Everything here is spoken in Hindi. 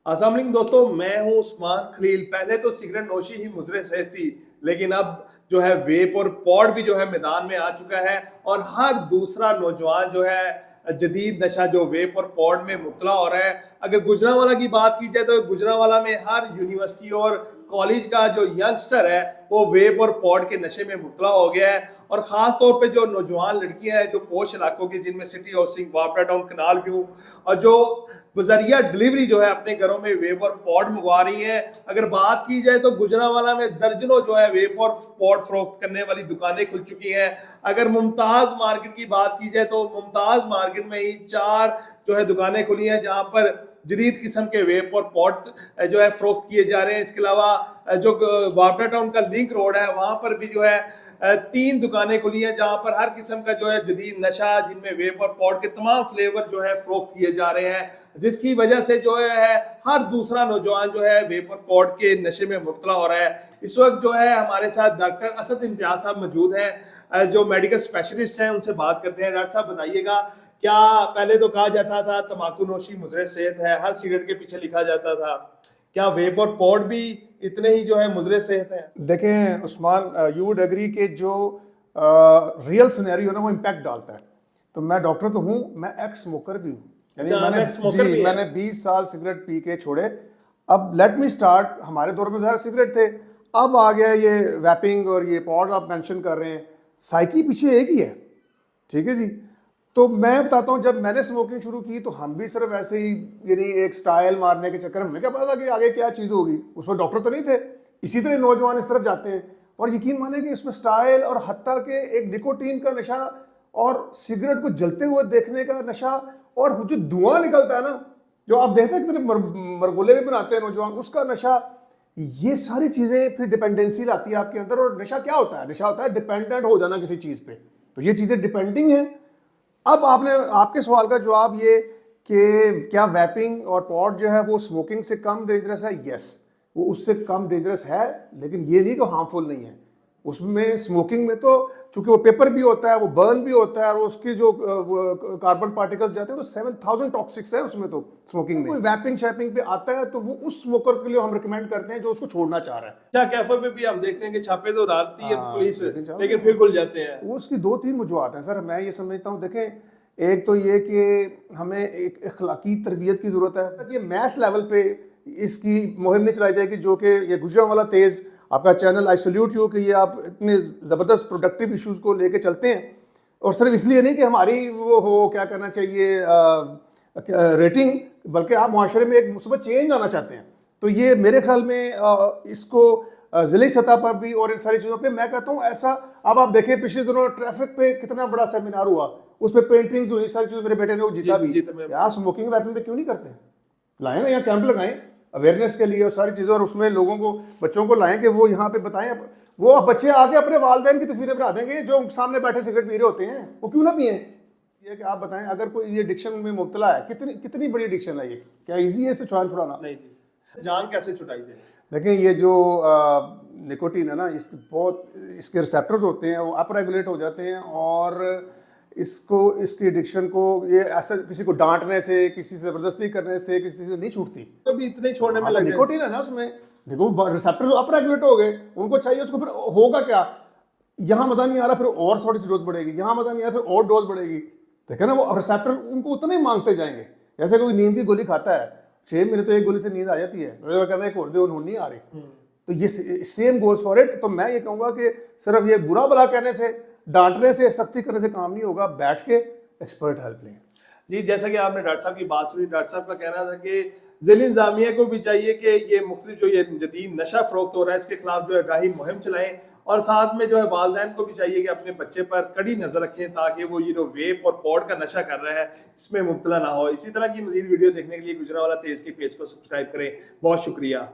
अस्सलाम वालेकुम दोस्तों, मैं हूं उस्मान खलील। पहले तो सिगरेट नोशी ही मुजरे सेहत थी, लेकिन अब जो है वेप और पॉड भी जो है मैदान में आ चुका है। और हर दूसरा नौजवान जो है जदीद नशा जो वेप और पॉड में मुब्तला हो रहा है। अगर गुजरांवाला की बात की जाए तो गुजरांवाला में हर यूनिवर्सिटी और कॉलेज का जो यंगस्टर है वो वेप और पॉड के नशे में मुब्तला हो गया है। और ख़ास तौर पे जो नौजवान लड़कियां हैं जो पोश इलाकों की, जिनमें सिटी हाउसिंग, वापरा टाउन, कनाल व्यू, और जो बजरिया डिलीवरी जो है अपने घरों में वेप और पॉड मंगवा रही है। अगर बात की जाए तो गुजरांवाला में दर्जनों जो है वेप और पॉड फरोख्त करने वाली दुकानें खुल चुकी हैं। अगर मुमताज मार्केट की बात की जाए तो मुमताज मार्केट में ही 4 जो है दुकानें खुली हैं जहां पर जदीद किस्म के वेप और पॉड जो है फरोख्त किए जा रहे हैं। इसके अलावा जो वापरा टाउन का लिंक रोड है वहां पर भी जो है 3 दुकानें खुली हैं जहां पर हर किस्म का जो है जदीद नशा, जिनमें वेप और पॉड के तमाम फ्लेवर जो है फरोख्त किए जा रहे हैं, जिसकी वजह से जो है हर दूसरा नौजवान जो है वेप और पॉड के नशे में मुब्तला हो रहा है। इस वक्त जो है हमारे साथ डॉक्टर असद इम्तियाज साहब मौजूद हैं जो मेडिकल स्पेशलिस्ट हैं। उनसे बात करते हैं। डॉक्टर साहब बताइएगा, क्या पहले तो कहा जाता था तंबाकू नोशी मुजरे सेहत है, हर सिगरेट के पीछे लिखा जाता था, क्या वेप और पॉड भी इतने ही जो है मुजरे सेहत है? देखें उस्मान, यू वुड एग्री कि जो रियल सिनेरियो ना वो इम्पैक्ट डालता है। तो मैं डॉक्टर तो हूँ, मैं एक्स स्मोकर भी हूँ। यानी मैंने 20 साल सिगरेट पी के छोड़े। अब लेट मी स्टार्ट, हमारे दौर में ज़्यादा सिगरेट थे, अब आ गया ये वैपिंग और ये पॉड आप मेंशन कर रहे हैं। साइकी पीछे एक ही है, ठीक है जी। तो मैं बताता हूँ, जब मैंने स्मोकिंग शुरू की तो हम भी सिर्फ ऐसे ही यानी एक स्टाइल मारने के चक्कर में, हमें क्या पता था कि आगे क्या चीज़ होगी। उसमें डॉक्टर तो नहीं थे। इसी तरह नौजवान इस तरफ जाते हैं और यकीन माने कि इसमें स्टाइल और हत्ता के एक निकोटीन का नशा और सिगरेट को जलते हुए देखने का नशा और जो धुआं निकलता है ना, जो आप देखते हैं कितने मरगोले भी बनाते हैं नौजवान, उसका नशा, ये सारी चीज़ें फिर डिपेंडेंसी लाती है आपके अंदर। और नशा क्या होता है? नशा होता है डिपेंडेंट हो जाना किसी चीज़ पे। तो ये चीज़ें डिपेंडिंग हैं। अब आपके सवाल का जवाब ये कि क्या वैपिंग और पॉड जो है वो स्मोकिंग से कम डेंजरस है? यस, वो उससे कम डेंजरस है, लेकिन ये नहीं कि हार्मफुल नहीं है। उसमें स्मोकिंग में तो चूंकि वो पेपर भी होता है, वो बर्न भी होता है, और उसकी जो कार्बन पार्टिकल्स जाते हैं तो 7000 टॉक्सिक्स है उसमें। तो स्मोकिंग में कोई वैपिंग शैपिंग पे आता है तो वो उस स्मोकर के लिए हम रिकमेंड करते हैं जो उसको छोड़ना चाह रहा है। क्या कैफे पे भी हम देखते हैं कि छापे तो डालती है पुलिस, लेकिन फिर खुल जाते हैं। वो उसकी 2-3 वजूहत हैं सर। मैं ये समझता हूँ, देखें, एक तो ये कि हमें एक अखलाकी तरबियत की ज़रूरत है कि मैस लेवल पे इसकी मुहिम नहीं चलाई जाएगी, जो कि ये गुजरांवाला तेज़ आपका चैनल, आई सल्यूट यू कि ये आप इतने ज़बरदस्त प्रोडक्टिव इश्यूज़ को लेके चलते हैं। और सिर्फ इसलिए नहीं कि हमारी वो हो क्या करना चाहिए रेटिंग, बल्कि आप मुआशरे में एक मुस्बत चेंज आना चाहते हैं। तो ये मेरे ख्याल में इसको ज़िले सतह पर भी और इन सारी चीज़ों पे मैं कहता हूँ ऐसा। अब आप देखें पिछले दिनों ट्रैफिक पे कितना बड़ा सेमिनार हुआ, उसमें पेंटिंग्स हुई, सारी चीज़ें, मेरे बेटे ने वो जीता भी। यार स्मोकिंग वैपिंग पे क्यों नहीं करते? लाएं ना, यहाँ कैंप लगाएं अवेयरनेस के लिए और सारी चीज़ें, और उसमें लोगों को, बच्चों को लाएं कि वो यहाँ पे बताएं। वो बच्चे आके अपने वालिदैन की तस्वीरें बना देंगे जो सामने बैठे सिगरेट पी रहे होते हैं, वो क्यों ना पिए। ये कि आप बताएं, अगर कोई ये एडिक्शन में मुब्तला है, कितनी बड़ी एडिक्शन है ये, क्या ईजी है इसे छुड़ाना? नहीं जी, जान कैसे छुड़ाई जाए? देखें, ये जो निकोटीन है ना, इसके रिसेप्टर्स होते हैं, वो अप रेगुलेट हो जाते हैं, और इसकी एडिक्शन को ये ऐसा किसी को डांटने से, किसी से ज़बरदस्ती करने से, किसी से नहीं छूटती। तो भी इतने छोड़ने में लगे। निकोटीन है ना उसमें, देखो रिसेप्टर्स अप रेगुलेट हो गए, उनको चाहिए उसको, फिर होगा क्या, यहाँ मजा नहीं आ रहा, फिर और थोड़ी सी डोज बढ़ेगी, यहाँ मजा नहीं आ रहा, फिर और डोज बढ़ेगी। देखे ना, वो रिसेप्टर उनको उतना ही मांगते जाएंगे। जैसे कोई नींद की गोली खाता है, 6 महीने तो एक गोली से नींद आ जाती है, कहता है एक और दे, उन्होंने नहीं आ रही। तो ये सेम गोज फॉर इट। तो मैं ये कहूँगा कि सिर्फ ये बुरा भला कहने से, डांटने से, सख्ती करने से काम नहीं होगा, बैठ के एक्सपर्ट हेल्प लें। जी, जैसा कि आपने डॉक्टर साहब की बात सुनी, डॉक्टर साहब का कहना था कि ज़िला इंतज़ामिया को भी चाहिए कि ये मुख्तलिफ जो ये जदीद नशा फ़रोख्त हो रहा है इसके खिलाफ जो है गाही मुहिम चलाएं, और साथ में जो है वालिदैन को भी चाहिए कि अपने बच्चे पर कड़ी नज़र रखें ताकि वो ये जो वेप और पॉड का नशा कर रहा है इसमें मुब्तला ना हो। इसी तरह की मज़ीद वीडियो देखने के लिए गुजरांवाला तेज़ के पेज को सब्सक्राइब करें। बहुत शुक्रिया।